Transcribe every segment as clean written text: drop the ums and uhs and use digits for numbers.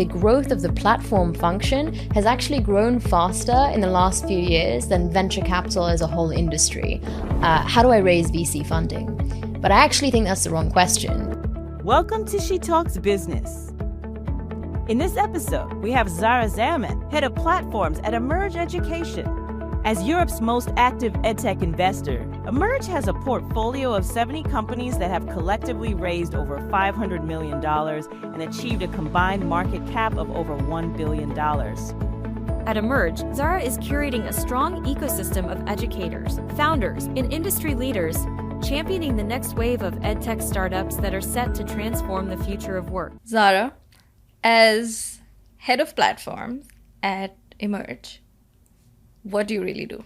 the growth of the platform function has actually grown faster in the last few years than venture capital as a whole industry. How do I raise VC funding? But I actually think that's the wrong question. Welcome to She Talks Business. In this episode, we have Zara Zaman, head of platforms at Emerge Education. As Europe's most active EdTech investor, Emerge has a portfolio of 70 companies that have collectively raised over $500 million and achieved a combined market cap of over $1 billion. At Emerge, Zara is curating a strong ecosystem of educators, founders, and industry leaders, championing the next wave of EdTech startups that are set to transform the future of work. Zara, as head of platforms at Emerge, what do you really do?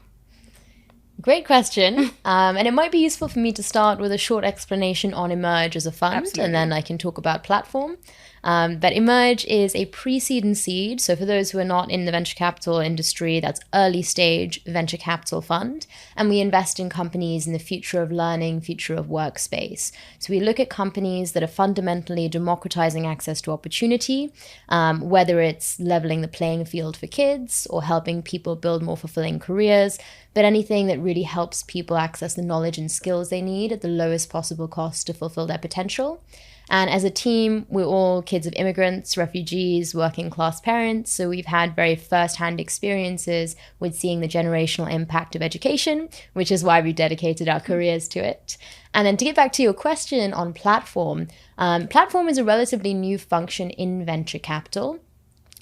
Great question. And it might be useful for me to start with a short explanation on Emerge as a fund. Absolutely. And then I can talk about platform. But Emerge is a pre-seed and seed. So for those who are not in the venture capital industry, that's early stage venture capital fund. And we invest in companies in the future of learning, future of workspace. So we look at companies that are fundamentally democratizing access to opportunity, whether it's leveling the playing field for kids or helping people build more fulfilling careers, but anything that really helps people access the knowledge and skills they need at the lowest possible cost to fulfill their potential. And as a team, we're all kids of immigrants, refugees, working class parents. So we've had very first-hand experiences with seeing the generational impact of education, which is why we dedicated our careers to it. And then to get back to your question on platform, platform is a relatively new function in venture capital.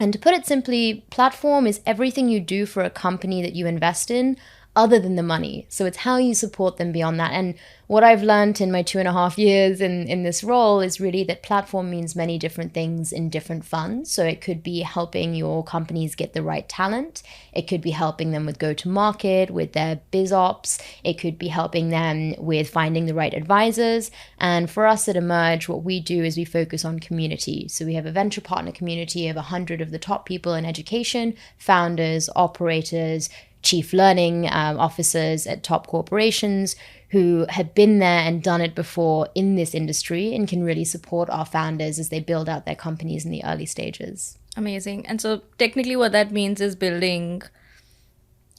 And to put it simply, platform is everything you do for a company that you invest in other than the money. So it's how you support them beyond that. And what I've learned in my 2.5 years in this role is really that platform means many different things in different funds. So it could be helping your companies get the right talent. It could be helping them with go-to-market, with their biz ops. It could be helping them with finding the right advisors. And for us at Emerge, what we do is we focus on community. So we have a venture partner community of 100 of the top people in education, founders, operators, chief learning officers at top corporations who have been there and done it before in this industry and can really support our founders as they build out their companies in the early stages. Amazing. And so technically what that means is building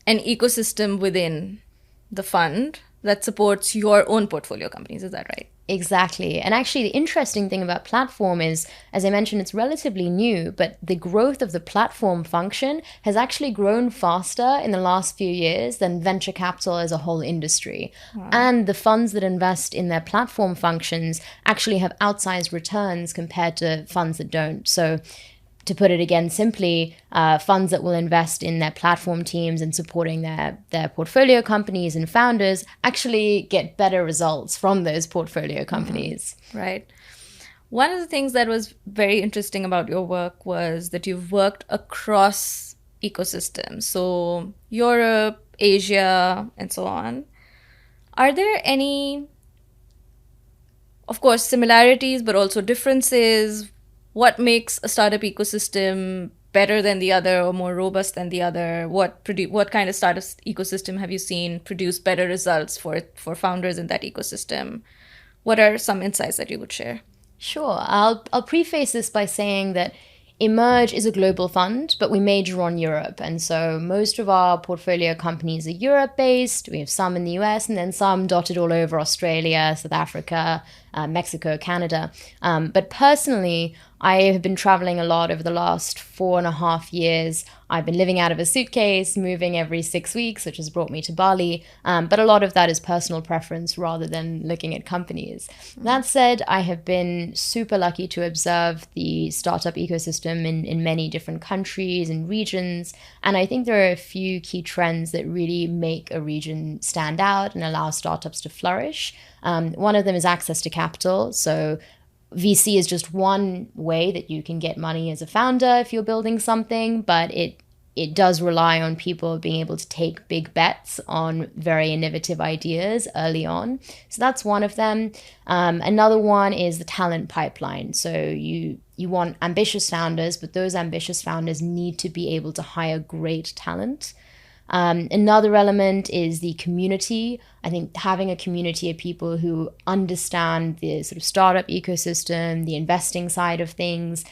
an ecosystem within the fund that supports your own portfolio companies. Is that right? Exactly. And actually, the interesting thing about platform is, as I mentioned, it's relatively new, but the growth of the platform function has actually grown faster in the last few years than venture capital as a whole industry. Wow. And the funds that invest in their platform functions actually have outsized returns compared to funds that don't. So to put it again simply, funds that will invest in their platform teams and supporting their portfolio companies and founders actually get better results from those portfolio companies. Right. One of the things that was very interesting about your work was that you've worked across ecosystems. So Europe, Asia, and so on. Are there any, of course, similarities, but also differences? What makes a startup ecosystem better than the other or more robust than the other? What kind of startup ecosystem have you seen produce better results for founders in that ecosystem? What are some insights that you would share? Sure. I'll preface this by saying that Emerge is a global fund, but we major on Europe. And so most of our portfolio companies are Europe-based. We have some in the US and then some dotted all over Australia, South Africa, Mexico, Canada. But personally, I have been traveling a lot over the last 4.5 years. I've been living out of a suitcase, moving every 6 weeks, which has brought me to Bali. But a lot of that is personal preference rather than looking at companies. That said, I have been super lucky to observe the startup ecosystem in many different countries and regions. And I think there are a few key trends that really make a region stand out and allow startups to flourish. One of them is access to capital. So VC is just one way that you can get money as a founder if you're building something, but it does rely on people being able to take big bets on very innovative ideas early on. So that's one of them. Another one is the talent pipeline. So you want ambitious founders, but those ambitious founders need to be able to hire great talent. Another element is the community. I think having a community of people who understand the sort of startup ecosystem, the investing side of things,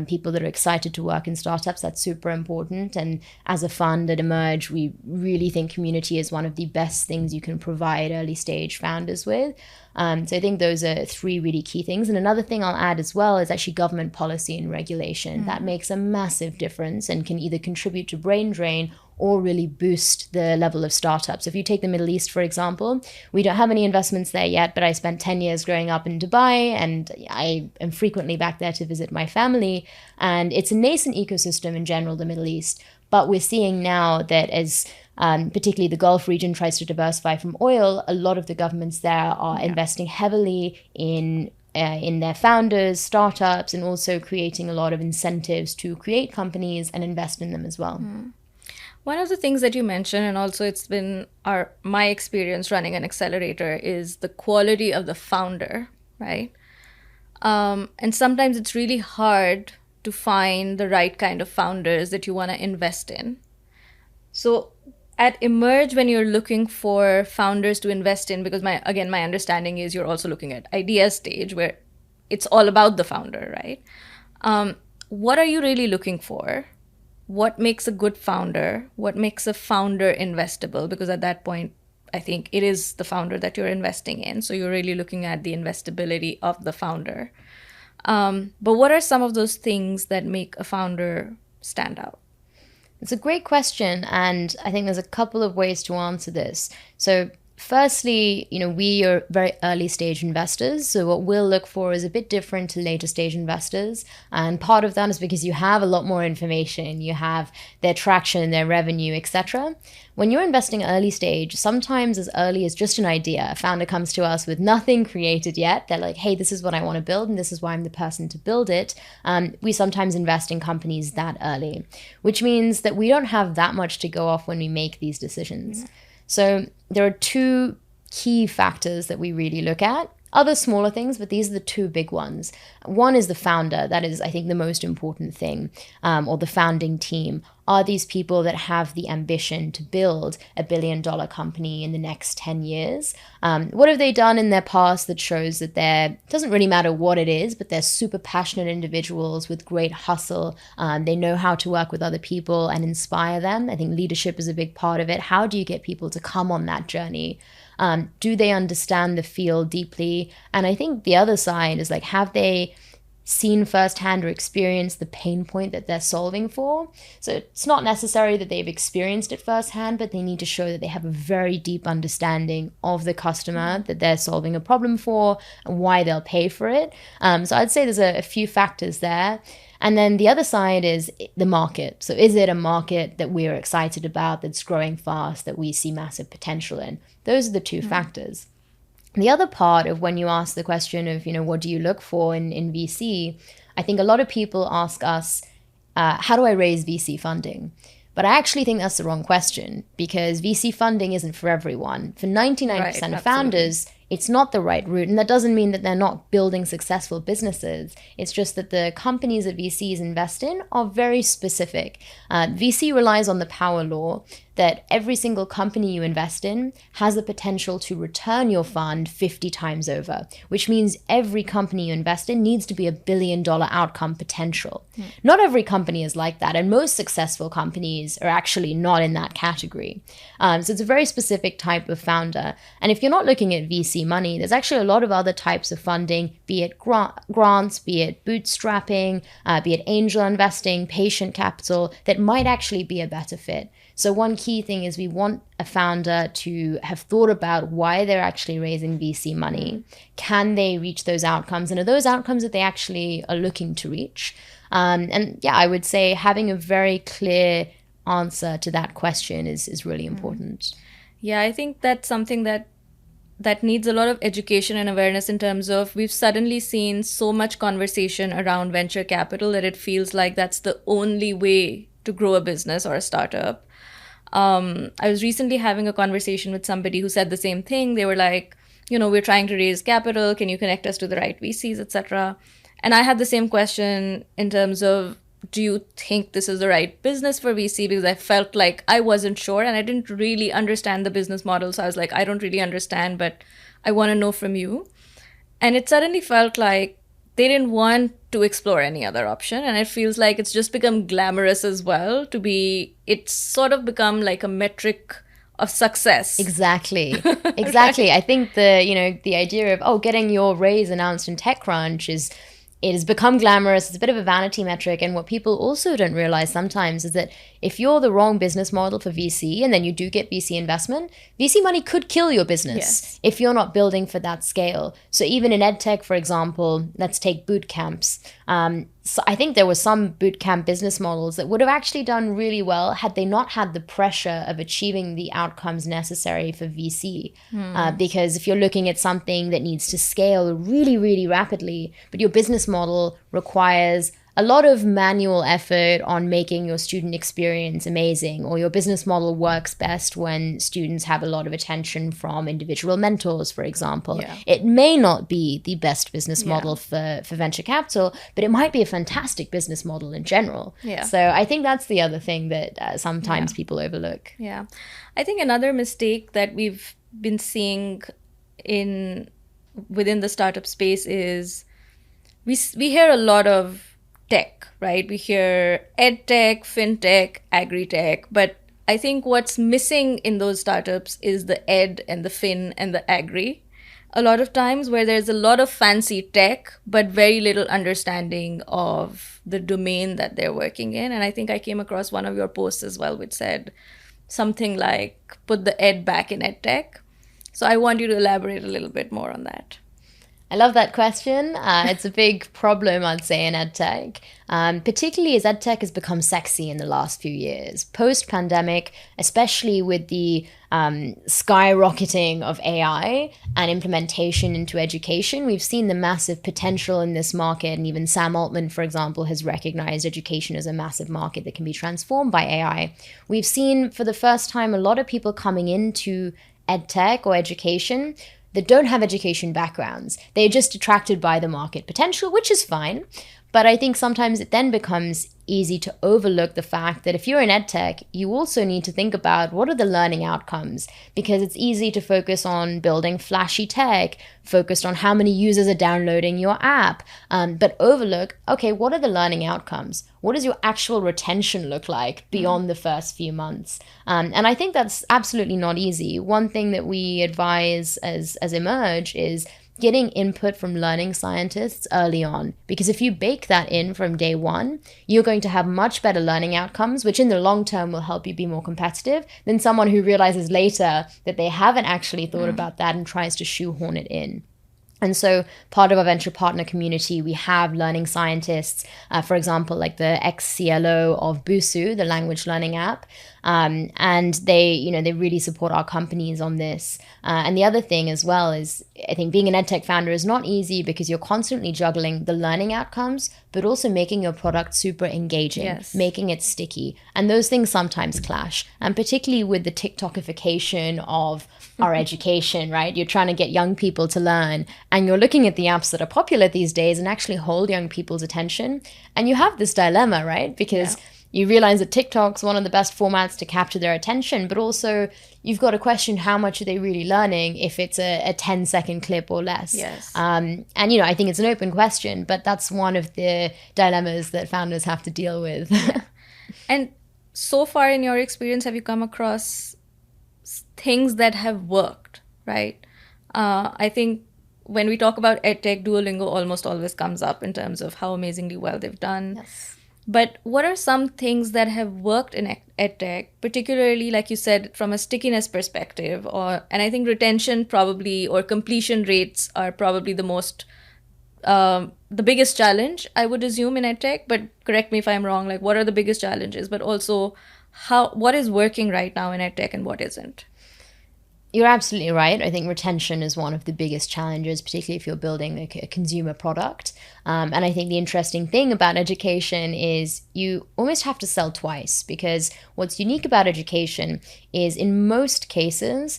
people that are excited to work in startups, that's super important. And as a fund at Emerge, we really think community is one of the best things you can provide early stage founders with. So I think those are three really key things. And another thing I'll add as well is actually government policy and regulation. That makes a massive difference and can either contribute to brain drain or really boost the level of startups. If you take the Middle East, for example, we don't have any investments there yet, but I spent 10 years growing up in Dubai, and I am frequently back there to visit my family. And it's a nascent ecosystem in general, the Middle East. But we're seeing now that as particularly the Gulf region tries to diversify from oil, a lot of the governments there are investing heavily in their founders, startups, and also creating a lot of incentives to create companies and invest in them as well. One of the things that you mentioned, and also it's been my experience running an accelerator, is the quality of the founder, right? And sometimes it's really hard to find the right kind of founders that you want to invest in. So at Emerge, when you're looking for founders to invest in, because my understanding is you're also looking at idea stage where it's all about the founder, right? What are you really looking for? What makes a good founder? What makes a founder investable? Because at that point, I think it is the founder that you're investing in. So you're really looking at the investability of the founder. But what are some of those things that make a founder stand out? It's a great question, and I think there's a couple of ways to answer this. So firstly, we are very early stage investors. So what we'll look for is a bit different to later stage investors. And part of that is because you have a lot more information. You have their traction, their revenue, etc. When you're investing early stage, sometimes as early as just an idea, a founder comes to us with nothing created yet. They're like, hey, this is what I want to build, and this is why I'm the person to build it. We sometimes invest in companies that early, which means that we don't have that much to go off when we make these decisions. So there are two key factors that we really look at. Other smaller things, but these are the two big ones. One is the founder. That is, I think, the most important thing, or the founding team. Are these people that have the ambition to build $1 billion company in the next 10 years? What have they done in their past that shows that it doesn't really matter what it is, but they're super passionate individuals with great hustle. They know how to work with other people and inspire them. I think leadership is a big part of it. How do you get people to come on that journey? Do they understand the field deeply? And I think the other side is like, have they seen firsthand or experienced the pain point that they're solving for? So it's not necessary that they've experienced it firsthand, but they need to show that they have a very deep understanding of the customer that they're solving a problem for and why they'll pay for it. So I'd say there's a few factors there. And then the other side is the market. So is it a market that we're excited about, that's growing fast, that we see massive potential in? Those are the two factors. The other part of when you ask the question of, what do you look for in VC, I think a lot of people ask us, how do I raise VC funding? But I actually think that's the wrong question, because VC funding isn't for everyone. For 99% of founders, it's not the right route. And that doesn't mean that they're not building successful businesses. It's just that the companies that VCs invest in are very specific. VC relies on the power law that every single company you invest in has the potential to return your fund 50 times over, which means every company you invest in needs to be $1 billion outcome potential. Not every company is like that, and most successful companies are actually not in that category. So it's a very specific type of founder. And if you're not looking at VC money, there's actually a lot of other types of funding, be it grants, be it bootstrapping, be it angel investing, patient capital, that might actually be a better fit. So one key thing is we want a founder to have thought about why they're actually raising VC money. Can they reach those outcomes? And are those outcomes that they actually are looking to reach? I would say having a very clear answer to that question is really important. Yeah, I think that's something that needs a lot of education and awareness, in terms of we've suddenly seen so much conversation around venture capital that it feels like that's the only way to grow a business or a startup. I was recently having a conversation with somebody who said the same thing. They were like, we're trying to raise capital. Can you connect us to the right VCs, etc.? And I had the same question in terms of, do you think this is the right business for VC? Because I felt like I wasn't sure and I didn't really understand the business model. So I was like, I don't really understand, but I want to know from you. And it suddenly felt like they didn't want to explore any other option. And it feels like it's just become glamorous as well it's sort of become like a metric of success. Exactly. Exactly. I think the idea of, getting your raise announced in TechCrunch it has become glamorous. It's a bit of a vanity metric. And what people also don't realize sometimes is that if you're the wrong business model for VC and then you do get VC investment, VC money could kill your business if you're not building for that scale. So even in EdTech, for example, let's take boot camps. So I think there were some bootcamp business models that would have actually done really well had they not had the pressure of achieving the outcomes necessary for VC. Because if you're looking at something that needs to scale really, really rapidly, but your business model requires a lot of manual effort on making your student experience amazing, or your business model works best when students have a lot of attention from individual mentors, for example. It may not be the best business model for venture capital, but it might be a fantastic business model in general. So I think that's the other thing that sometimes people overlook. I think another mistake that we've been seeing within the startup space is we hear a lot of tech, right? We hear EdTech, FinTech, Agri-tech, but I think what's missing in those startups is the Ed and the Fin and the Agri. A lot of times where there's a lot of fancy tech, but very little understanding of the domain that they're working in. And I think I came across one of your posts as well, which said something like, put the Ed back in EdTech. So I want you to elaborate a little bit more on that. I love that question. It's a big problem, I'd say, in EdTech, particularly as EdTech has become sexy in the last few years. Post-pandemic, especially with the skyrocketing of AI and implementation into education, we've seen the massive potential in this market. And even Sam Altman, for example, has recognized education as a massive market that can be transformed by AI. We've seen for the first time a lot of people coming into EdTech or education that don't have education backgrounds. They're just attracted by the market potential, which is fine. But I think sometimes it then becomes easy to overlook the fact that if you're in EdTech, you also need to think about what are the learning outcomes, because it's easy to focus on building flashy tech, focused on how many users are downloading your app, but overlook, okay, what are the learning outcomes? What does your actual retention look like beyond the first few months? And I think that's absolutely not easy. One thing that we advise as Emerge is getting input from learning scientists early on, because if you bake that in from day one, you're going to have much better learning outcomes, which in the long term will help you be more competitive than someone who realizes later that they haven't actually thought about that and tries to shoehorn it in. And so part of our venture partner community, we have learning scientists, for example, like the ex-CLO of Busu, the language learning app. And they really support our companies on this. And the other thing as well is, I think being an EdTech founder is not easy because you're constantly juggling the learning outcomes, but also making your product super engaging, making it sticky. And those things sometimes clash. And particularly with the TikTokification of our education, right? You're trying to get young people to learn, and you're looking at the apps that are popular these days and actually hold young people's attention. And you have this dilemma, right? Because you realize that TikTok's one of the best formats to capture their attention, but also you've got to question how much are they really learning if it's a 10-second clip or less. And, I think it's an open question, but that's one of the dilemmas that founders have to deal with. And so far in your experience, have you come across things that have worked, right? I think when we talk about EdTech, Duolingo almost always comes up in terms of how amazingly well they've done. But what are some things that have worked in EdTech, particularly, like you said, from a stickiness perspective? And I think retention probably, or completion rates are probably the biggest challenge, I would assume, in EdTech. But correct me if I'm wrong, like what are the biggest challenges? But also, what is working right now in EdTech and what isn't? You're absolutely right. I think retention is one of the biggest challenges, particularly if you're building a consumer product. And I think the interesting thing about education is you almost have to sell twice, because what's unique about education is in most cases,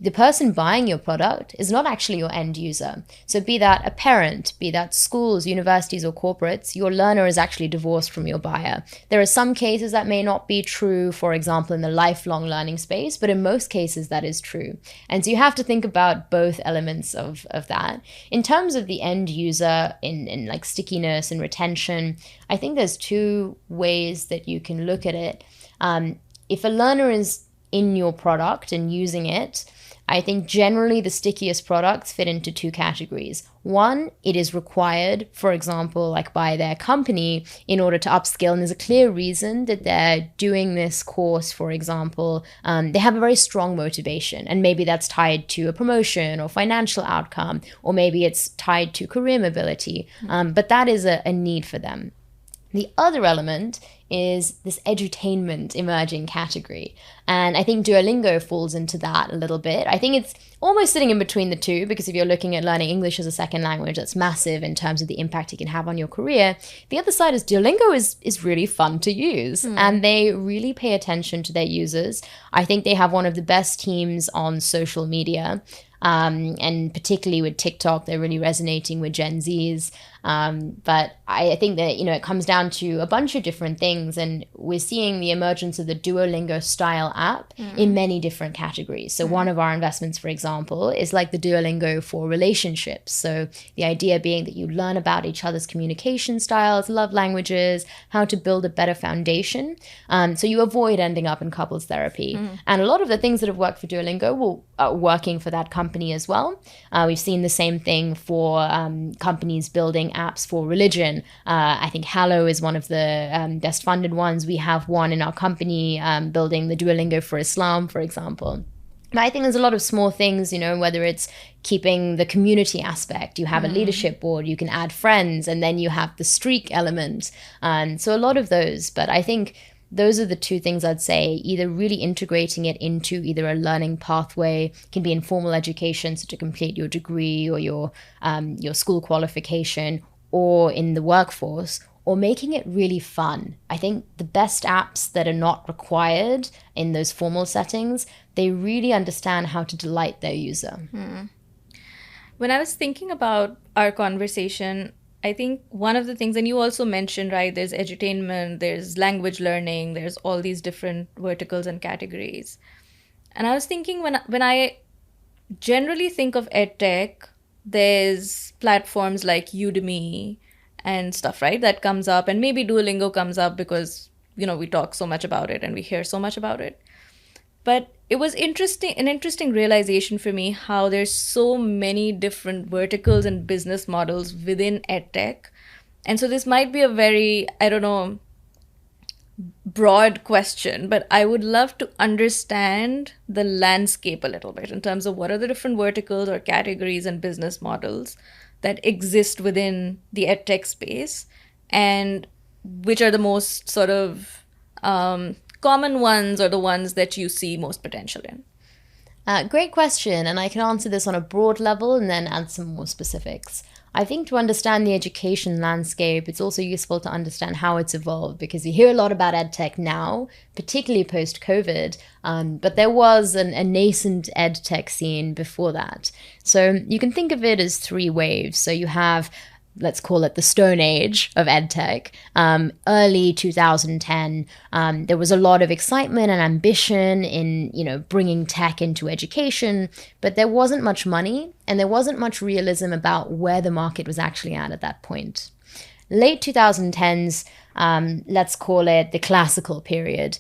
the person buying your product is not actually your end user. So be that a parent, be that schools, universities, or corporates, your learner is actually divorced from your buyer. There are some cases that may not be true, for example, in the lifelong learning space, but in most cases that is true. And so you have to think about both elements of that. In terms of the end user in like stickiness and retention, I think there's two ways that you can look at it. If a learner is in your product and using it, I think generally the stickiest products fit into two categories. One, it is required, for example, like by their company in order to upskill. And there's a clear reason that they're doing this course, for example. They have a very strong motivation, and maybe that's tied to a promotion or financial outcome, or maybe it's tied to career mobility. But that is a need for them. The other element is this edutainment emerging category. And I think Duolingo falls into that a little bit. I think it's almost sitting in between the two, because if you're looking at learning English as a second language, that's massive in terms of the impact it can have on your career. The other side is Duolingo is really fun to use, and they really pay attention to their users. I think they have one of the best teams on social media. And particularly with TikTok, they're really resonating with Gen Zs. But I think that, it comes down to a bunch of different things, and we're seeing the emergence of the Duolingo style app in many different categories. So one of our investments, for example, is like the Duolingo for relationships. So the idea being that you learn about each other's communication styles, love languages, how to build a better foundation. So you avoid ending up in couples therapy. And a lot of the things that have worked for Duolingo are working for that company as well. We've seen the same thing for companies building apps for religion. I think Hallow is one of the best funded ones. We have one in our company building the Duolingo for Islam, for example. But I think there's a lot of small things, whether it's keeping the community aspect. You have a leadership board, you can add friends, and then you have the streak element. So a lot of those. But I think those are the two things I'd say, either really integrating it into either a learning pathway, can be informal education, so to complete your degree or your school qualification, or in the workforce, or making it really fun. I think the best apps that are not required in those formal settings, they really understand how to delight their user. When I was thinking about our conversation, I think one of the things, and you also mentioned, right, there's edutainment, there's language learning, there's all these different verticals and categories. And I was thinking when I generally think of EdTech, there's platforms like Udemy and stuff, right, that comes up. And maybe Duolingo comes up because, we talk so much about it and we hear so much about it. But it was an interesting realization for me how there's so many different verticals and business models within EdTech. And so this might be a very, broad question, but I would love to understand the landscape a little bit in terms of what are the different verticals or categories and business models that exist within the EdTech space, and which are the most sort of common ones, or the ones that you see most potential in? Great question, and I can answer this on a broad level and then add some more specifics. I think to understand the education landscape, it's also useful to understand how it's evolved, because you hear a lot about EdTech now, particularly post-COVID, but there was a nascent EdTech scene before that. So you can think of it as three waves. So you have, let's call it the Stone Age of EdTech. Early 2010, there was a lot of excitement and ambition in, bringing tech into education, but there wasn't much money and there wasn't much realism about where the market was actually at that point. Late 2010s, let's call it the classical period.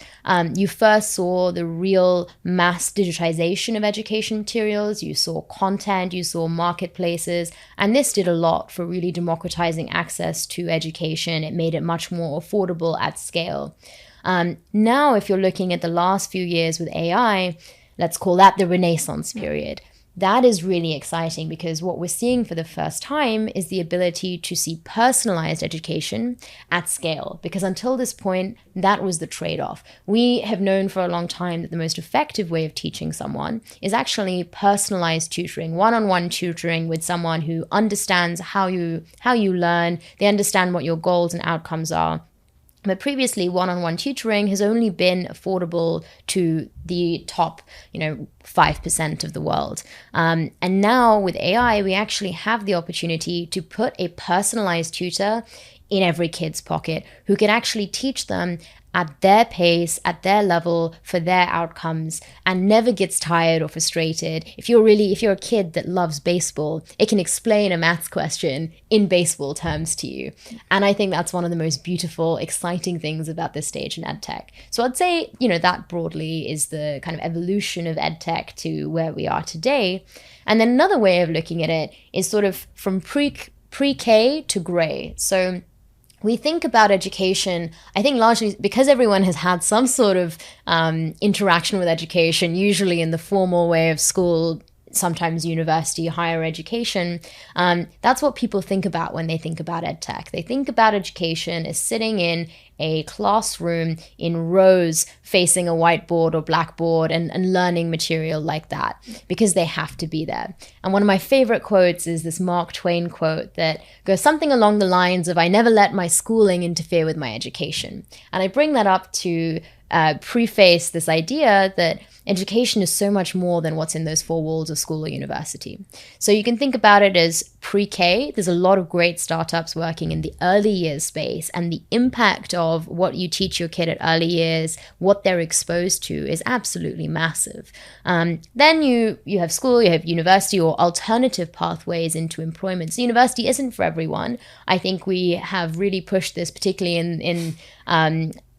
You first saw the real mass digitization of education materials. You saw content, you saw marketplaces, and this did a lot for really democratizing access to education. It made it much more affordable at scale. Now, if you're looking at the last few years with AI, let's call that the Renaissance period. That is really exciting, because what we're seeing for the first time is the ability to see personalized education at scale, because until this point, that was the trade-off. We have known for a long time that the most effective way of teaching someone is actually personalized tutoring, one-on-one tutoring with someone who understands how you learn, they understand what your goals and outcomes are. But previously, one-on-one tutoring has only been affordable to the top, 5% of the world. And now with AI, we actually have the opportunity to put a personalized tutor in every kid's pocket who can actually teach them at their pace, at their level, for their outcomes, and never gets tired or frustrated. If you're a kid that loves baseball, it can explain a maths question in baseball terms to you. And I think that's one of the most beautiful, exciting things about this stage in EdTech. So I'd say, that broadly is the kind of evolution of EdTech to where we are today. And then another way of looking at it is sort of from pre-K to gray. So we think about education, I think largely because everyone has had some sort of interaction with education, usually in the formal way of school, sometimes university, higher education. That's what people think about when they think about EdTech. They think about education as sitting in a classroom in rows facing a whiteboard or blackboard and learning material like that because they have to be there. And one of my favorite quotes is this Mark Twain quote that goes something along the lines of, "I never let my schooling interfere with my education." And I bring that up to preface this idea that education is so much more than what's in those four walls of school or university. So you can think about it as pre-K. There's a lot of great startups working in the early years space, and the impact of what you teach your kid at early years, what they're exposed to, is absolutely massive. Then you have school, you have university, or alternative pathways into employment. So university isn't for everyone. I think we have really pushed this, particularly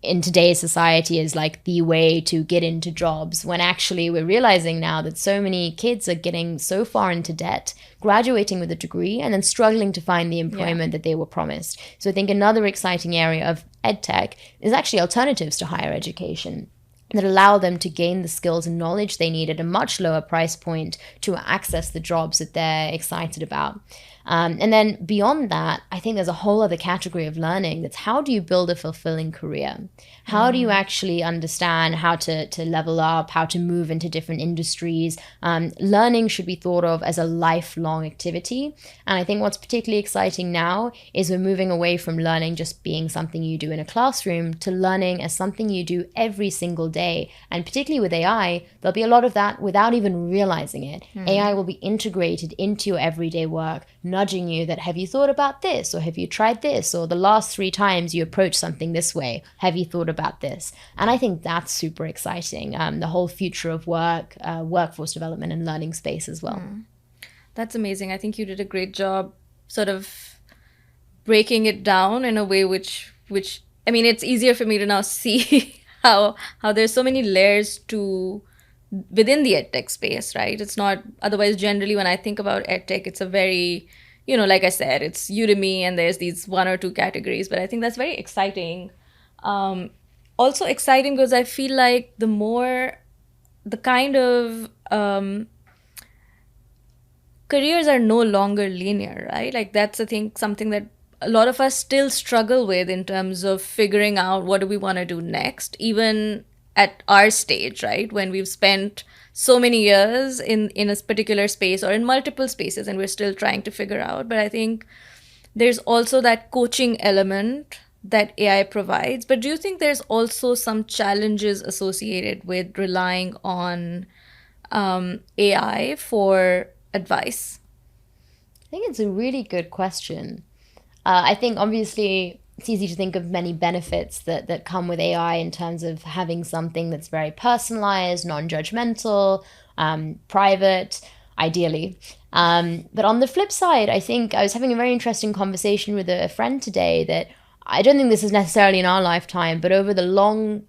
in today's society, as like the way to get into jobs, when actually we're realizing now that so many kids are getting so far into debt, graduating with a degree, and then struggling to find the employment that they were promised. So I think another exciting area of EdTech is actually alternatives to higher education that allow them to gain the skills and knowledge they need at a much lower price point to access the jobs that they're excited about. And then beyond that, I think there's a whole other category of learning. That's how do you build a fulfilling career? How do you actually understand how to level up, how to move into different industries? Learning should be thought of as a lifelong activity. And I think what's particularly exciting now is we're moving away from learning just being something you do in a classroom to learning as something you do every single day. And particularly with AI, there'll be a lot of that without even realizing it. AI will be integrated into your everyday work, nudging you that, have you thought about this? Or have you tried this? Or the last 3 times you approached something this way, have you thought about this? And I think that's super exciting. The whole future of work, workforce development and learning space as well. That's amazing. I think you did a great job sort of breaking it down in a way which I mean, it's easier for me to now see how there's so many layers to within the edtech space, right? It's not, otherwise generally when I think about edtech, it's a very, like I said, it's Udemy and there's these 1 or 2 categories, but I think that's very exciting. Also exciting because I feel like the kind of careers are no longer linear, right? Like that's the thing, something that a lot of us still struggle with in terms of figuring out what do we want to do next, even at our stage, right? When we've spent so many years in a particular space or in multiple spaces and we're still trying to figure out. But I think there's also that coaching element that AI provides. But do you think there's also some challenges associated with relying on AI for advice? I think it's a really good question. I think obviously it's easy to think of many benefits that come with AI in terms of having something that's very personalized, non-judgmental, private, ideally. But on the flip side, I think I was having a very interesting conversation with a friend today that I don't think this is necessarily in our lifetime, but over the long,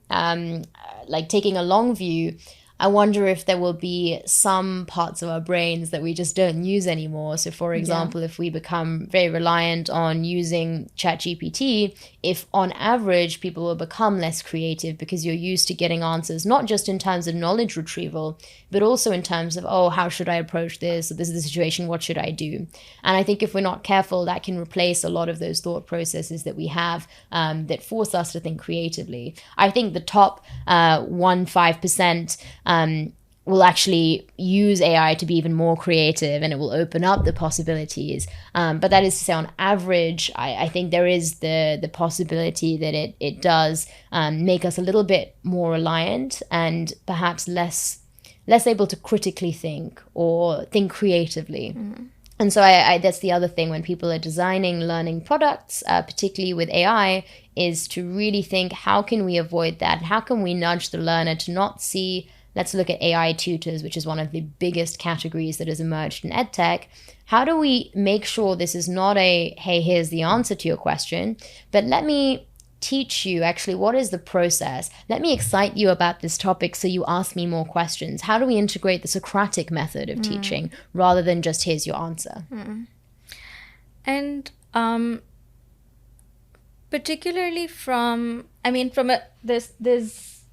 taking a long view, I wonder if there will be some parts of our brains that we just don't use anymore. So for example, if we become very reliant on using ChatGPT, if on average people will become less creative because you're used to getting answers, not just in terms of knowledge retrieval, but also in terms of, oh, how should I approach this? Or this is the situation, what should I do? And I think if we're not careful, that can replace a lot of those thought processes that we have that force us to think creatively. I think the top 1-5% will actually use AI to be even more creative, and it will open up the possibilities. But that is to say, on average, I think there is the possibility that it does make us a little bit more reliant and perhaps less able to critically think or think creatively. And so I that's the other thing when people are designing learning products, particularly with AI, is to really think, how can we avoid that? How can we nudge the learner to not see, let's look at AI tutors, which is one of the biggest categories that has emerged in EdTech. How do we make sure this is not a, hey, here's the answer to your question, but let me teach you actually what is the process. Let me excite you about this topic so you ask me more questions. How do we integrate the Socratic method of teaching rather than just here's your answer? And particularly there's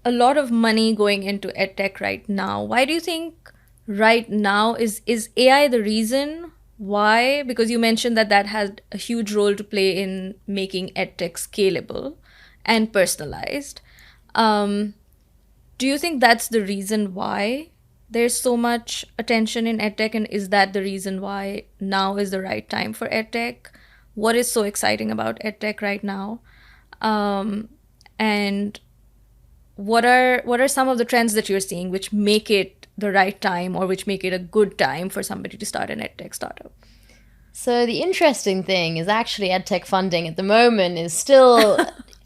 a lot of money going into EdTech right now. Why do you think right now is AI the reason why? Because you mentioned that had a huge role to play in making EdTech scalable and personalized. Do you think that's the reason why there's so much attention in EdTech, and is that the reason why now is the right time for EdTech? What is so exciting about EdTech right now? And what are some of the trends that you're seeing which make it the right time, or which make it a good time for somebody to start an EdTech startup? So the interesting thing is actually EdTech funding at the moment is still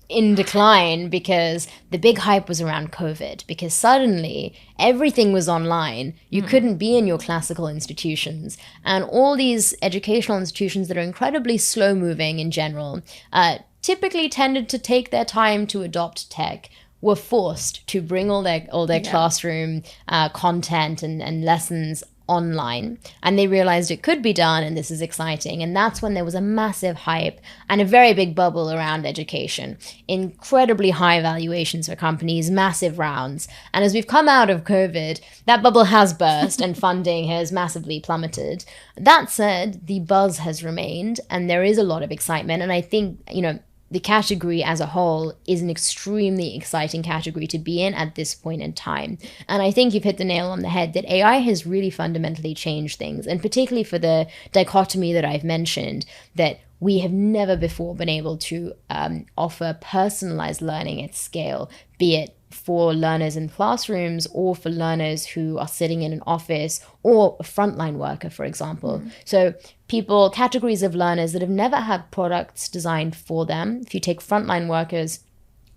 in decline, because the big hype was around COVID, because suddenly everything was online. You couldn't be in your classical institutions, and all these educational institutions that are incredibly slow moving in general, typically tended to take their time to adopt tech, were forced to bring all their classroom content and lessons online, and they realized it could be done, and this is exciting. And that's when there was a massive hype and a very big bubble around education, incredibly high valuations for companies, massive rounds. And as we've come out of COVID, that bubble has burst and funding has massively plummeted. That said, the buzz has remained, and there is a lot of excitement. And I think, the category as a whole is an extremely exciting category to be in at this point in time. And I think you've hit the nail on the head that AI has really fundamentally changed things, and particularly for the dichotomy that I've mentioned, that we have never before been able to offer personalized learning at scale, be it for learners in classrooms or for learners who are sitting in an office, or a frontline worker, for example. So categories of learners that have never had products designed for them. If you take frontline workers,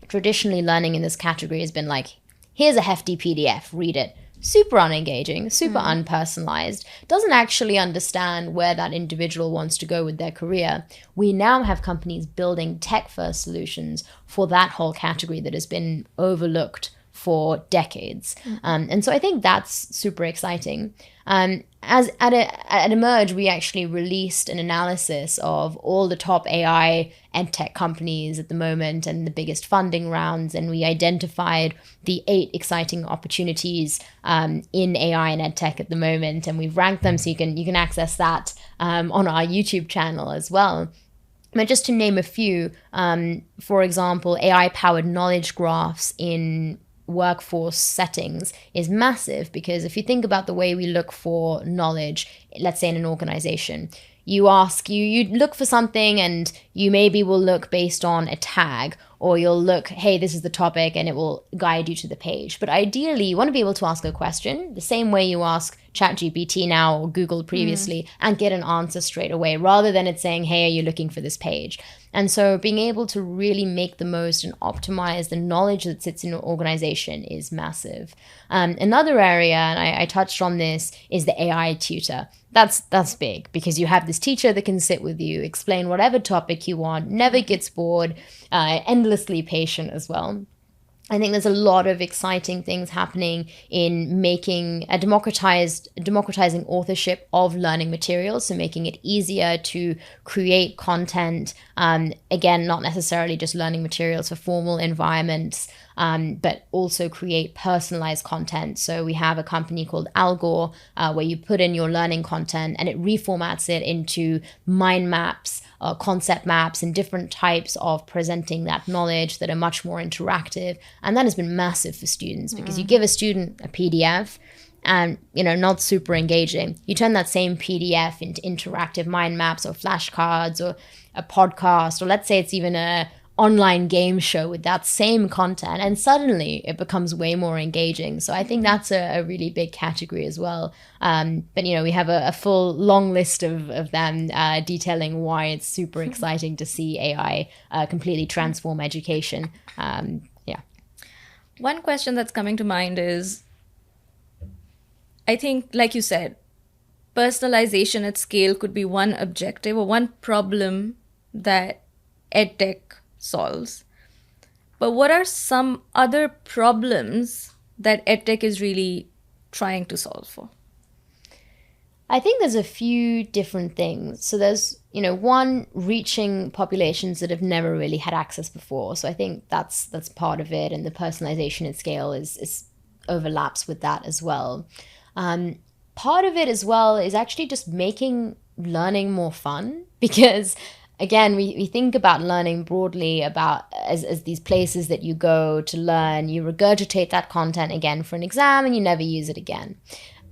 traditionally learning in this category has been like, here's a hefty PDF, read it. Super unengaging, super unpersonalized, doesn't actually understand where that individual wants to go with their career. We now have companies building tech-first solutions for that whole category that has been overlooked for decades. And so I think that's super exciting. As at Emerge, we actually released an analysis of all the top AI and tech companies at the moment and the biggest funding rounds, and we identified the 8 exciting opportunities in AI and EdTech at the moment, and we've ranked them, so you can access that on our YouTube channel as well. But just to name a few, for example, AI-powered knowledge graphs in workforce settings is massive, because if you think about the way we look for knowledge, let's say in an organization, you look for something, and you maybe will look based on a tag, or you'll look, hey, this is the topic, and it will guide you to the page. But ideally, you want to be able to ask a question the same way you ask ChatGPT now or Google previously, and get an answer straight away, rather than it saying, hey, are you looking for this page? And so being able to really make the most and optimize the knowledge that sits in an organization is massive. Another area, and I touched on this, is the AI tutor. That's big, because you have this teacher that can sit with you, explain whatever topic you want, never gets bored, endlessly patient as well. I think there's a lot of exciting things happening in making democratizing authorship of learning materials, so making it easier to create content. Again, not necessarily just learning materials for formal environments, but also create personalized content. So we have a company called Algor, where you put in your learning content and it reformats it into mind maps concept maps and different types of presenting that knowledge that are much more interactive. And that has been massive for students because you give a student a PDF and, not super engaging. You turn that same PDF into interactive mind maps or flashcards or a podcast, or let's say it's even a online game show with that same content, and suddenly it becomes way more engaging. So I think that's a really big category as well. But we have a full long list of them detailing why it's super exciting to see AI completely transform education. One question that's coming to mind is, I think, like you said, personalization at scale could be one objective or one problem that EdTech solves. But what are some other problems that EdTech is really trying to solve for? I think there's a few different things. So there's, one, reaching populations that have never really had access before. So I think that's part of it, and the personalization at scale is overlaps with that as well. Part of it as well is actually just making learning more fun, because again, we think about learning broadly about as these places that you go to learn, you regurgitate that content again for an exam and you never use it again.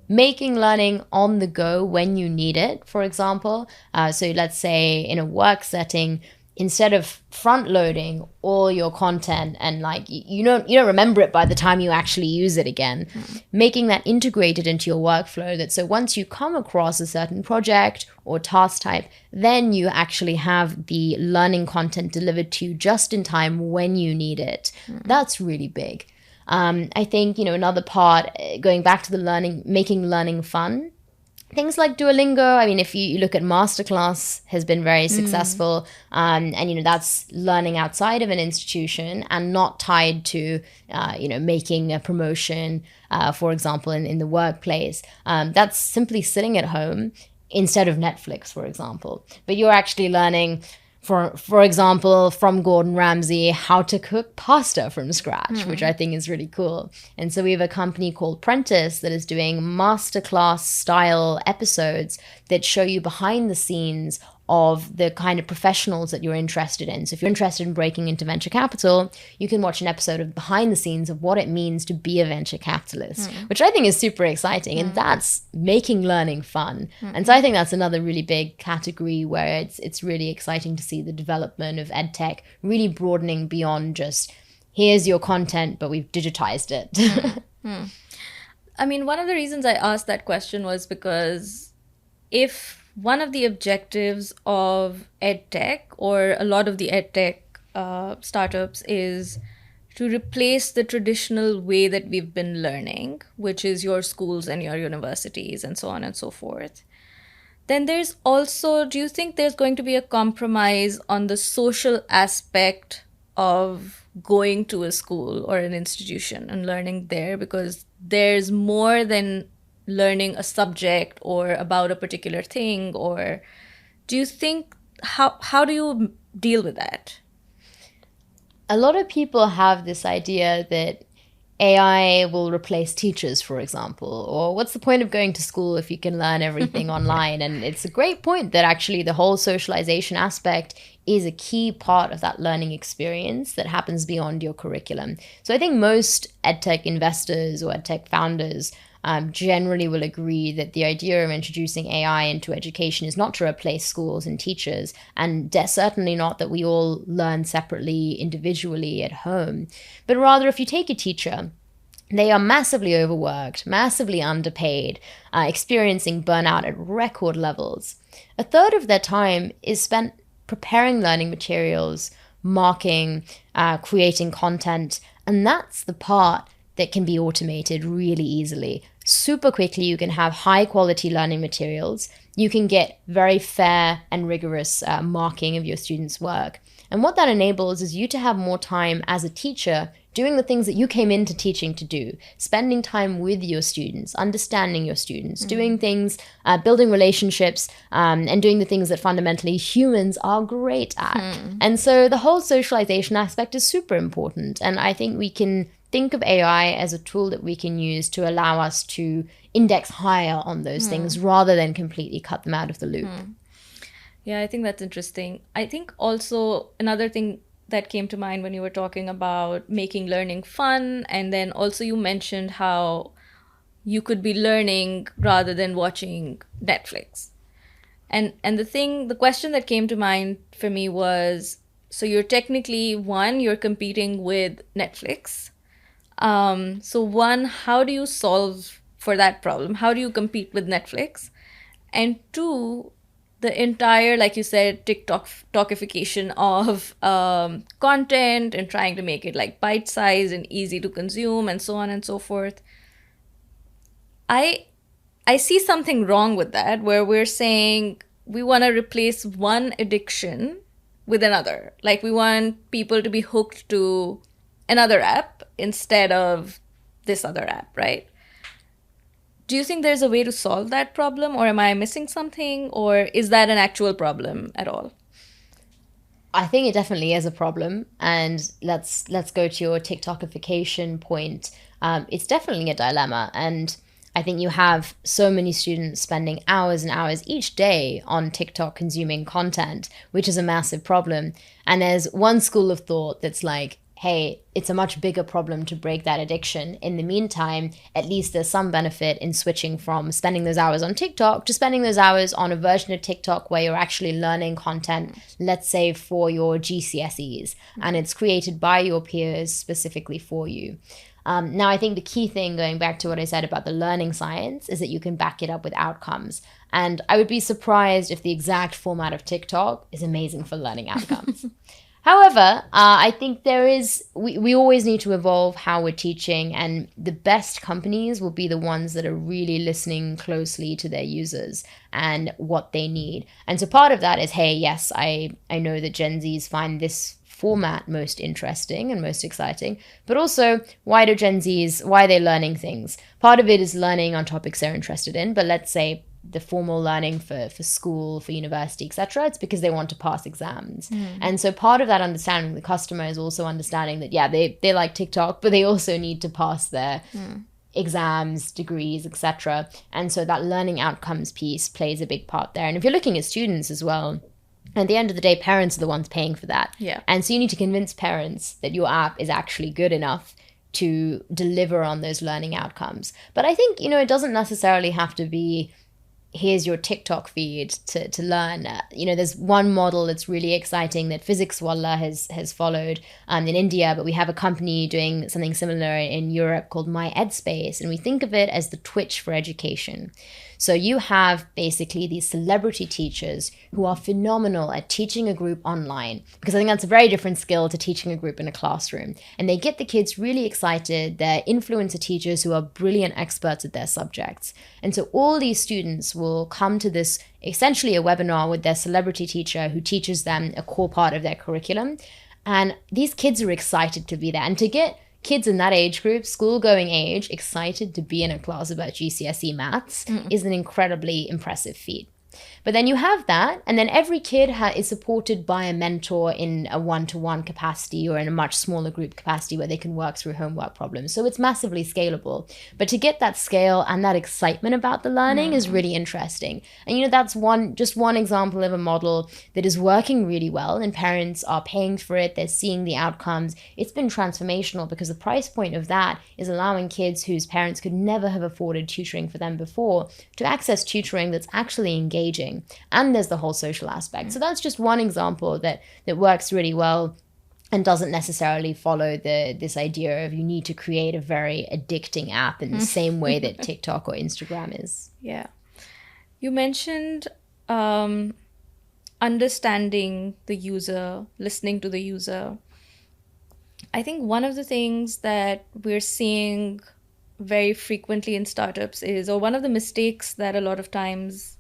Making learning on the go when you need it, for example. So let's say in a work setting, instead of front loading all your content and you don't remember it by the time you actually use it again, making that integrated into your workflow, that so once you come across a certain project or task type, then you actually have the learning content delivered to you just in time when you need it. That's really big. I think, another part, going back to the making learning fun, things like Duolingo. I mean, if you look at Masterclass, has been very successful, and that's learning outside of an institution and not tied to making a promotion, for example, in the workplace. That's simply sitting at home instead of Netflix, for example. But you're actually learning, for example, from Gordon Ramsay, how to cook pasta from scratch, which I think is really cool. And so we have a company called Prentice that is doing masterclass style episodes that show you behind the scenes of the kind of professionals that you're interested in. So if you're interested in breaking into venture capital, you can watch an episode of behind the scenes of what it means to be a venture capitalist, which I think is super exciting. And that's making learning fun. And so I think that's another really big category where it's really exciting to see the development of EdTech really broadening beyond just, here's your content, but we've digitized it. I mean, one of the reasons I asked that question was because if one of the objectives of EdTech, or a lot of the EdTech startups, is to replace the traditional way that we've been learning, which is your schools and your universities and so on and so forth, then there's also, do you think there's going to be a compromise on the social aspect of going to a school or an institution and learning there? Because there's more than learning a subject or about a particular thing. Or do you think, how do you deal with that? A lot of people have this idea that AI will replace teachers, for example, or what's the point of going to school if you can learn everything online? And it's a great point that actually the whole socialization aspect is a key part of that learning experience that happens beyond your curriculum. So I think most EdTech investors or EdTech founders generally will agree that the idea of introducing AI into education is not to replace schools and teachers, and certainly not that we all learn separately, individually at home. But rather, if you take a teacher, they are massively overworked, massively underpaid, experiencing burnout at record levels. A third of their time is spent preparing learning materials, marking, creating content, and that's the part that can be automated really easily. Super quickly, you can have high quality learning materials. You can get very fair and rigorous marking of your students' work. And what that enables is you to have more time as a teacher doing the things that you came into teaching to do, spending time with your students, understanding your students, doing things, building relationships, and doing the things that fundamentally humans are great at. And so the whole socialization aspect is super important. And I think we can think of AI as a tool that we can use to allow us to index higher on those things rather than completely cut them out of the loop. Yeah, I think that's interesting. I think also another thing that came to mind when you were talking about making learning fun, and then also you mentioned how you could be learning rather than watching Netflix. And the question that came to mind for me was, so you're technically, one, you're competing with Netflix. So one, how do you solve for that problem? How do you compete with Netflix? And two, the entire, like you said, TikTok talkification of content and trying to make it like bite size and easy to consume and so on and so forth. I I see something wrong with that, where we're saying we want to replace one addiction with another. Like we want people to be hooked to another app instead of this other app, right? Do you think there's a way to solve that problem, or am I missing something, or is that an actual problem at all? I think it definitely is a problem, and let's go to your TikTokification point. It's definitely a dilemma, and I think you have so many students spending hours and hours each day on TikTok consuming content, which is a massive problem. And there's one school of thought that's like, hey, it's a much bigger problem to break that addiction. In the meantime, at least there's some benefit in switching from spending those hours on TikTok to spending those hours on a version of TikTok where you're actually learning content, let's say for your GCSEs, and it's created by your peers specifically for you. Now, I think the key thing, going back to what I said about the learning science, is that you can back it up with outcomes. And I would be surprised if the exact format of TikTok is amazing for learning outcomes. However, I think we always need to evolve how we're teaching, and the best companies will be the ones that are really listening closely to their users and what they need. And so part of that is, hey, yes, I know that Gen Zs find this format most interesting and most exciting, but also why are they learning things? Part of it is learning on topics they're interested in, but let's say the formal learning for school, for university, etc., it's because they want to pass exams. And so part of that understanding the customer is also understanding that, yeah, they like TikTok, but they also need to pass their exams, degrees, etc. And so that learning outcomes piece plays a big part there. And if you're looking at students as well, at the end of the day, parents are the ones paying for that. Yeah. And so you need to convince parents that your app is actually good enough to deliver on those learning outcomes. But I think, it doesn't necessarily have to be, here's your TikTok feed to learn. There's one model that's really exciting that Physics Wallah has followed in India, but we have a company doing something similar in Europe called My EdSpace, and we think of it as the Twitch for education. So you have basically these celebrity teachers who are phenomenal at teaching a group online, because I think that's a very different skill to teaching a group in a classroom. And they get the kids really excited. They're influencer teachers who are brilliant experts at their subjects. And so all these students will come to this, essentially a webinar with their celebrity teacher who teaches them a core part of their curriculum. And these kids are excited to be there. And to get kids in that age group, school-going age, excited to be in a class about GCSE maths is an incredibly impressive feat. But then you have that, and then every kid is supported by a mentor in a one-to-one capacity or in a much smaller group capacity where they can work through homework problems. So it's massively scalable. But to get that scale and that excitement about the learning is really interesting. And that's just one example of a model that is working really well, and parents are paying for it. They're seeing the outcomes. It's been transformational because the price point of that is allowing kids whose parents could never have afforded tutoring for them before to access tutoring that's actually engaging. And there's the whole social aspect. So that's just one example that works really well and doesn't necessarily follow this idea of you need to create a very addicting app in the same way that TikTok or Instagram is. Yeah. You mentioned understanding the user, listening to the user. I think one of the things that we're seeing very frequently in startups is, or one of the mistakes that a lot of times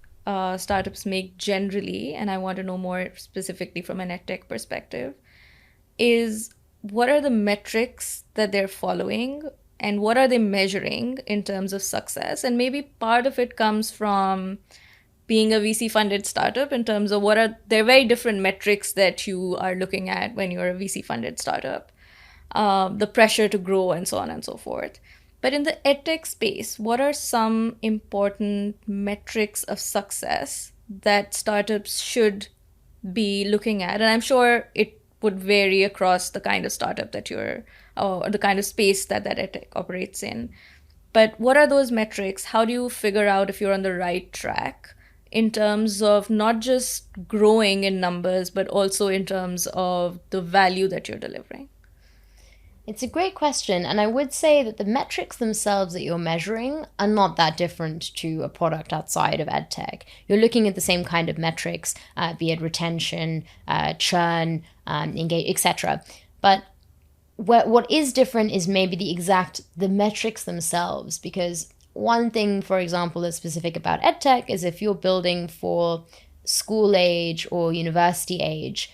startups make generally, and I want to know more specifically from an EdTech perspective, is what are the metrics that they're following and what are they measuring in terms of success? And maybe part of it comes from being a VC-funded startup in terms of they're very different metrics that you are looking at when you're a VC-funded startup, the pressure to grow and so on and so forth. But in the EdTech space, what are some important metrics of success that startups should be looking at? And I'm sure it would vary across the kind of startup that you're, or the kind of space that EdTech operates in. But what are those metrics? How do you figure out if you're on the right track in terms of not just growing in numbers, but also in terms of the value that you're delivering? It's a great question, and I would say that the metrics themselves that you're measuring are not that different to a product outside of EdTech. You're looking at the same kind of metrics, be it retention, churn, engage, etc. But what is different is maybe the metrics themselves, because one thing, for example, that's specific about EdTech is if you're building for school age or university age,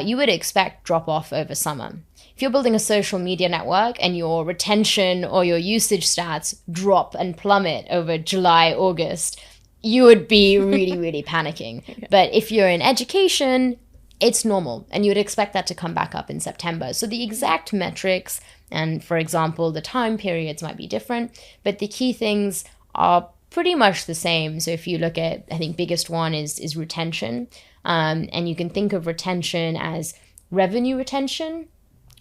you would expect drop off over summer. If you're building a social media network and your retention or your usage stats drop and plummet over July, August, you would be really, really panicking. Yeah. But if you're in education, it's normal, and you would expect that to come back up in September. So the exact metrics and, for example, the time periods might be different, but the key things are pretty much the same. So if you look at, I think biggest one is retention, and you can think of retention as revenue retention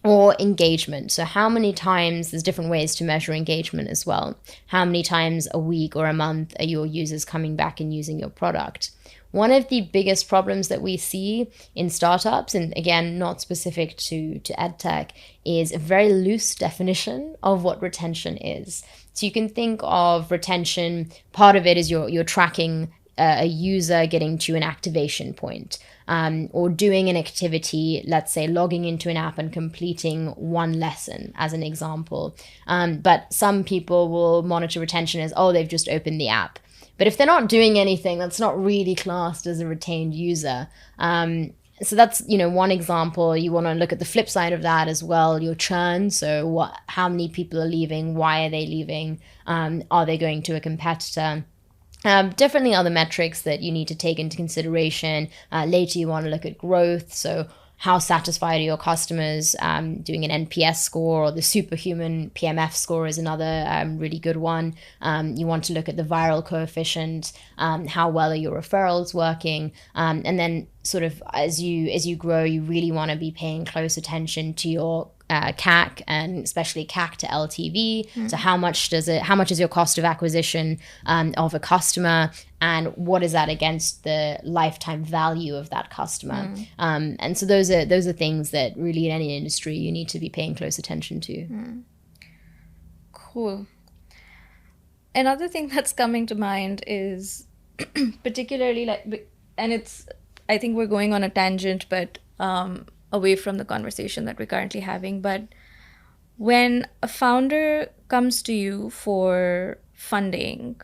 or engagement. So how many times, there's different ways to measure engagement as well. How many times a week or a month are your users coming back and using your product? One of the biggest problems that we see in startups, and again, not specific to EdTech, is a very loose definition of what retention is. So you can think of retention, part of it is you're tracking a user getting to an activation point, or doing an activity, let's say logging into an app and completing one lesson as an example. But some people will monitor retention as, oh, they've just opened the app. But if they're not doing anything, that's not really classed as a retained user. So that's, one example. You want to look at the flip side of that as well, your churn. So how many people are leaving? Why are they leaving? Are they going to a competitor? Definitely other metrics that you need to take into consideration. Later, you want to look at growth. So how satisfied are your customers? Doing an NPS score or the superhuman PMF score is another really good one. You want to look at the viral coefficient. How well are your referrals working? And then sort of as you grow, you really want to be paying close attention to your CAC, and especially CAC to LTV. Mm. So how much is your cost of acquisition of a customer, and what is that against the lifetime value of that customer? And so those are things that really in any industry you need to be paying close attention to. Cool. Another thing that's coming to mind is particularly I think we're going on a tangent, but away from the conversation that we're currently having. But when a founder comes to you for funding,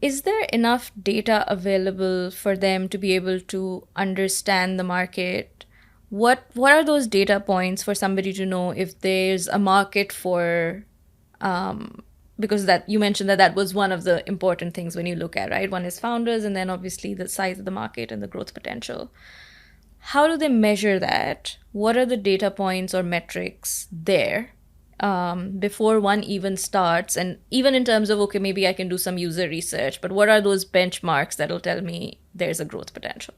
is there enough data available for them to be able to understand the market? What are those data points for somebody to know if there's a market for, because that you mentioned that was one of the important things when you look at, right? One is founders, and then obviously the size of the market and the growth potential. How do they measure that? What are the data points or metrics there before one even starts? And even in terms of, okay, maybe I can do some user research, but what are those benchmarks that'll tell me there's a growth potential?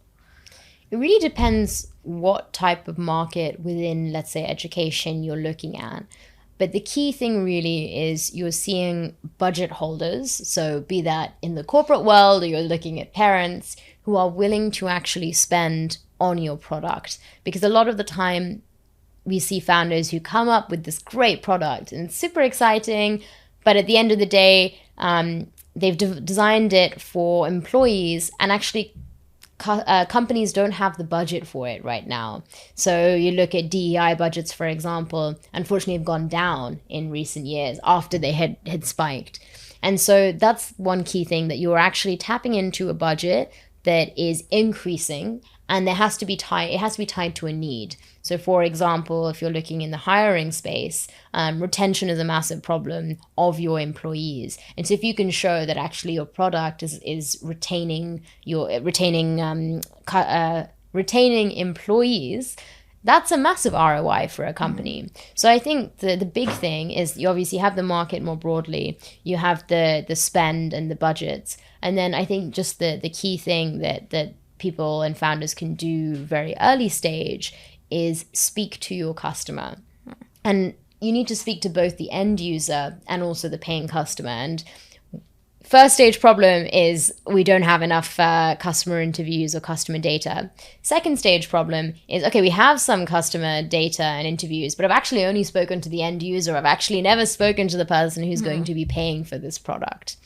It really depends what type of market within, let's say, education you're looking at. But the key thing really is you're seeing budget holders, so be that in the corporate world or you're looking at parents who are willing to actually spend on your product. Because a lot of the time we see founders who come up with this great product and it's super exciting, but at the end of the day, they've designed it for employees, and actually companies don't have the budget for it right now. So you look at DEI budgets, for example, unfortunately have gone down in recent years after they had spiked. And so that's one key thing, that you're actually tapping into a budget that is increasing, and it has to be tied to a need. So for example, if you're looking in the hiring space, retention is a massive problem of your employees. And so if you can show that actually your product is retaining employees, that's a massive ROI for a company. So I think the big thing is you obviously have the market more broadly, you have the spend and the budgets. And then I think just the key thing that people and founders can do very early stage is speak to your customer. And you need to speak to both the end user and also the paying customer. And first stage problem is we don't have enough customer interviews or customer data. Second stage problem is, okay, we have some customer data and interviews, but I've actually only spoken to the end user. I've actually never spoken to the person who's going to be paying for this product.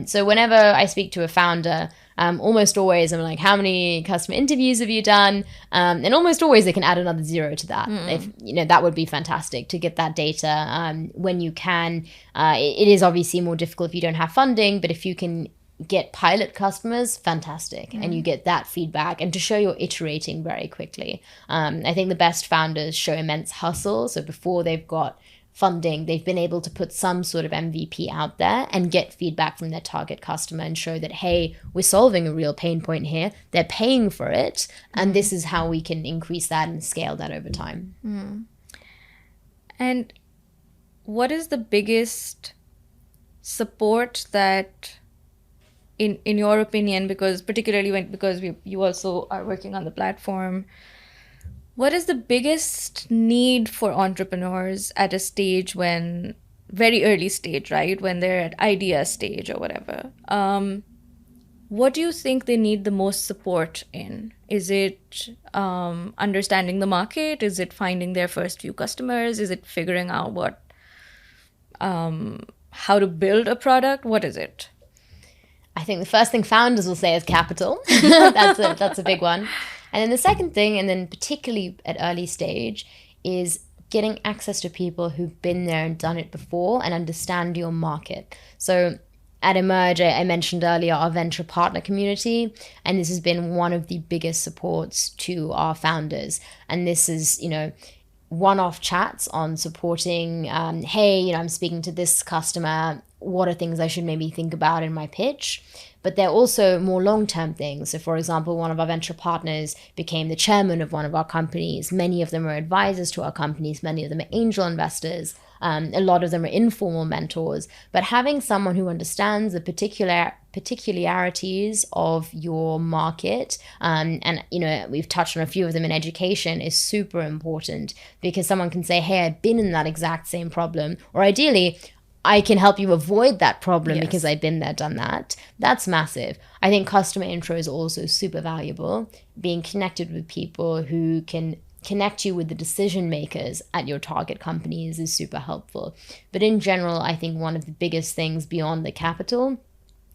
So whenever I speak to a founder, almost always I'm like, how many customer interviews have you done? And almost always they can add another 0 to that. If that would be fantastic to get that data when you can. It is obviously more difficult if you don't have funding, but if you can get pilot customers, fantastic. And you get that feedback, and to show you're iterating very quickly. I think the best founders show immense hustle. So before they've got funding, they've been able to put some sort of MVP out there and get feedback from their target customer and show that, hey, we're solving a real pain point here. They're paying for it. And this is how we can increase that and scale that over time. And what is the biggest support that, in your opinion, because particularly because you also are working on the platform, what is the biggest need for entrepreneurs at a stage when, very early stage, right? When they're at idea stage or whatever. What do you think they need the most support in? Is it understanding the market? Is it finding their first few customers? Is it figuring out how to build a product? What is it? I think the first thing founders will say is capital. That's a big one. And then the second thing, and then particularly at early stage, is getting access to people who've been there and done it before and understand your market. So at Emerge, I mentioned earlier our venture partner community, and this has been one of the biggest supports to our founders. And this is, one-off chats on supporting, hey, I'm speaking to this customer. What are things I should maybe think about in my pitch? But they're also more long-term things. So for example, one of our venture partners became the chairman of one of our companies. Many of them are advisors to our companies. Many of them are angel investors. A lot of them are informal mentors. But having someone who understands the particularities of your market, and we've touched on a few of them in education, is super important, because someone can say, hey, I've been in that exact same problem, or ideally, I can help you avoid that problem because I've been there, done that. That's massive. I think customer intro is also super valuable. Being connected with people who can connect you with the decision makers at your target companies is super helpful. But in general, I think one of the biggest things beyond the capital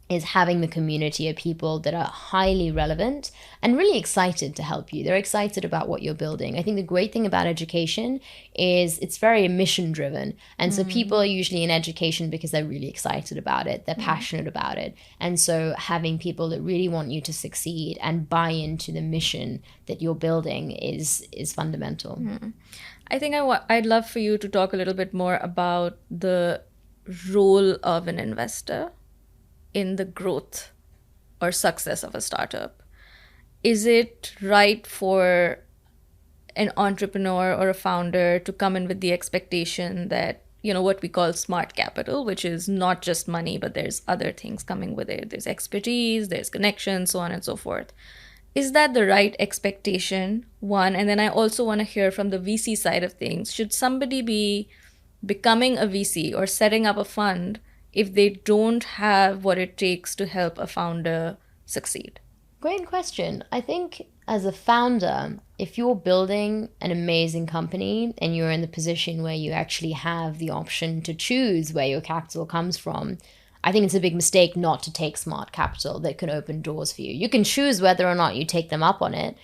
is having the community of people that are highly relevant and really excited to help you. They're excited about what you're building. I think the great thing about education is it's very mission driven. And so people are usually in education because they're really excited about it. They're passionate about it. And so having people that really want you to succeed and buy into the mission that you're building is fundamental. I think I'd love for you to talk a little bit more about the role of an investor in the growth or success of a startup. Is it right for an entrepreneur or a founder to come in with the expectation that, what we call smart capital, which is not just money, but there's other things coming with it. There's expertise, there's connections, so on and so forth. Is that the right expectation? One, and then I also want to hear from the VC side of things. Should somebody be becoming a VC or setting up a fund if they don't have what it takes to help a founder succeed? Great question. I think as a founder, if you're building an amazing company and you're in the position where you actually have the option to choose where your capital comes from, I think it's a big mistake not to take smart capital that can open doors for you. You can choose whether or not you take them up on it,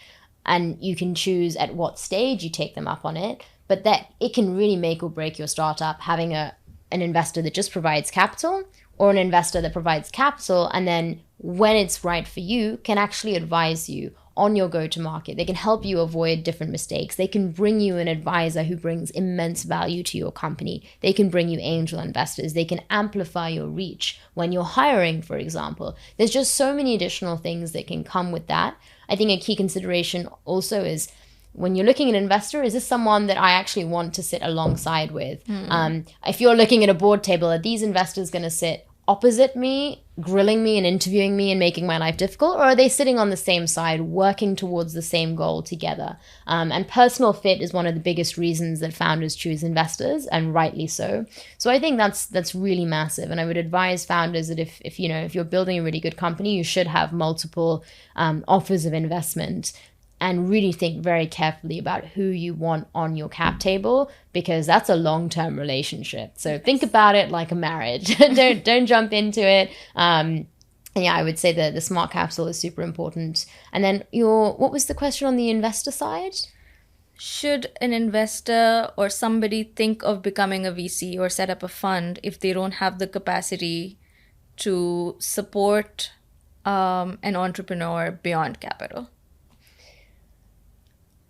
and you can choose at what stage you take them up on it, but that it can really make or break your startup having an investor that just provides capital, or an investor that provides capital and then when it's right for you can actually advise you on your go-to-market. They can help you avoid different mistakes. They can bring you an advisor who brings immense value to your company. They can bring you angel investors. They can amplify your reach when you're hiring, for example. There's just so many additional things that can come with that. I think a key consideration also is, when you're looking at an investor, is this someone that I actually want to sit alongside with? If you're looking at a board table, are these investors going to sit opposite me, grilling me and interviewing me and making my life difficult, or are they sitting on the same side, working towards the same goal together? And personal fit is one of the biggest reasons that founders choose investors, and rightly so. So I think that's really massive. And I would advise founders that if you're building a really good company, you should have multiple offers of investment, and really think very carefully about who you want on your cap table, because that's a long-term relationship. So think about it like a marriage. don't jump into it. And yeah, I would say that the smart capital is super important. And then what was the question on the investor side? Should an investor or somebody think of becoming a VC or set up a fund if they don't have the capacity to support an entrepreneur beyond capital?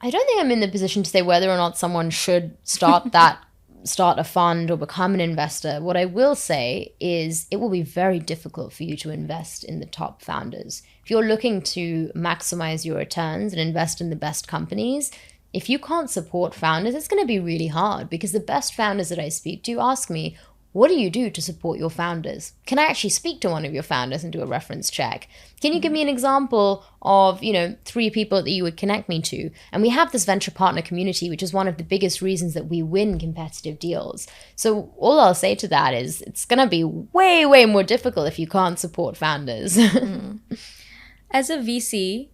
I don't think I'm in the position to say whether or not someone should start a fund or become an investor. What I will say is it will be very difficult for you to invest in the top founders. If you're looking to maximize your returns and invest in the best companies, if you can't support founders, it's going to be really hard, because the best founders that I speak to ask me, what do you do to support your founders? Can I actually speak to one of your founders and do a reference check? Can you give me an example of, 3 people that you would connect me to? And we have this venture partner community, which is one of the biggest reasons that we win competitive deals. So all I'll say to that is it's going to be way, way more difficult if you can't support founders. As a VC,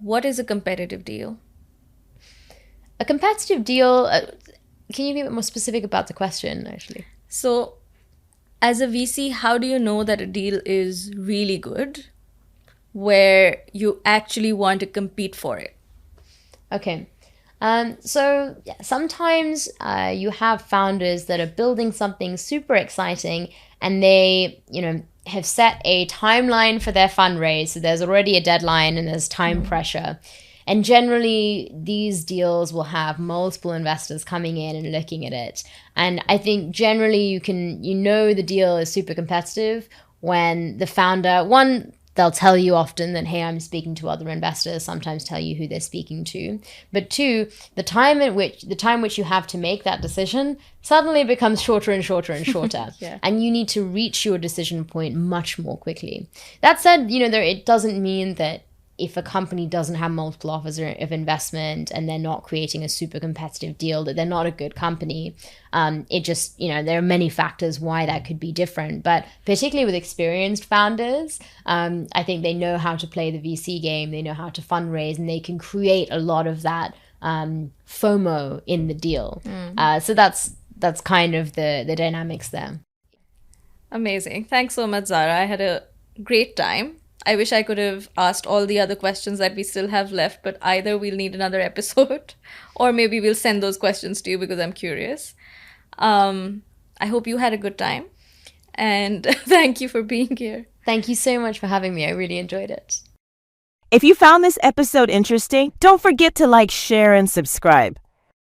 what is a competitive deal? A competitive deal, can you be a bit more specific about the question, actually? So, as a VC, how do you know that a deal is really good, where you actually want to compete for it? Okay. Sometimes you have founders that are building something super exciting, and they, have set a timeline for their fundraise. So there's already a deadline and there's time pressure. And generally, these deals will have multiple investors coming in and looking at it. And I think generally the deal is super competitive when the founder, one, they'll tell you often that, hey, I'm speaking to other investors, sometimes tell you who they're speaking to. But 2, the time which you have to make that decision suddenly becomes shorter and shorter and shorter. Yeah. And you need to reach your decision point much more quickly. That said, it doesn't mean that if a company doesn't have multiple offers of investment and they're not creating a super competitive deal, that they're not a good company. It just, there are many factors why that could be different. But particularly with experienced founders, I think they know how to play the VC game, they know how to fundraise, and they can create a lot of that FOMO in the deal. So that's kind of the dynamics there. Amazing. Thanks so much, Zara. I had a great time. I wish I could have asked all the other questions that we still have left, but either we'll need another episode or maybe we'll send those questions to you because I'm curious. I hope you had a good time, and thank you for being here. Thank you so much for having me. I really enjoyed it. If you found this episode interesting, don't forget to like, share, and subscribe.